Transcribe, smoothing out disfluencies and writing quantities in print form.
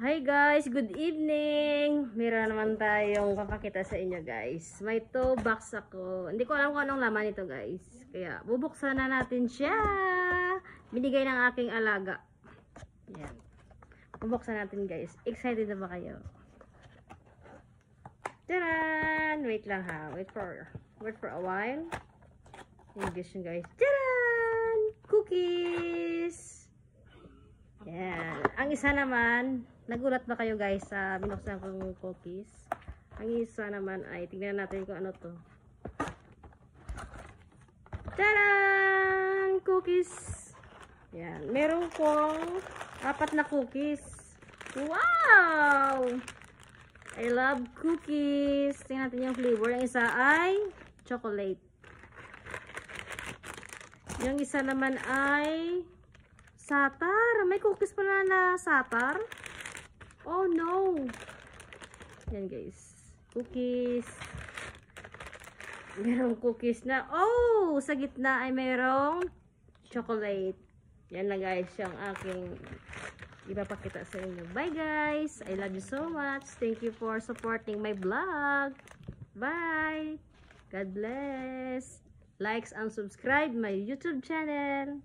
Hi guys, good evening. Meron naman tayong papakita sa inyo guys. May 2 box ako. Hindi ko alam kung anong laman ito guys. Kaya bubuksan na natin siya. Binigay ng aking alaga. Yan. Bubuksan natin guys. Excited na ba kayo? Taran! Wait lang ha. Wait for a while. English yun guys. Taran! Cookies! Yan. Ang isa naman, nagulat ba kayo guys sa binuksan kong cookies? Ang isa naman ay, tignan natin kung ano to. Taran! Cookies! Yan. Meron kong 4 na cookies. Wow! I love cookies. Tingnan natin yung flavor. Ang isa ay chocolate. Yung isa naman ay satar. May cookies pala na satar. Oh no. Yan guys. Cookies. Merong cookies na. Oh! Sa gitna ay merong chocolate. Yan na guys. Yung aking ipapakita sa inyo. Bye guys. I love you so much. Thank you for supporting my vlog. Bye. God bless. Likes and subscribe my YouTube channel.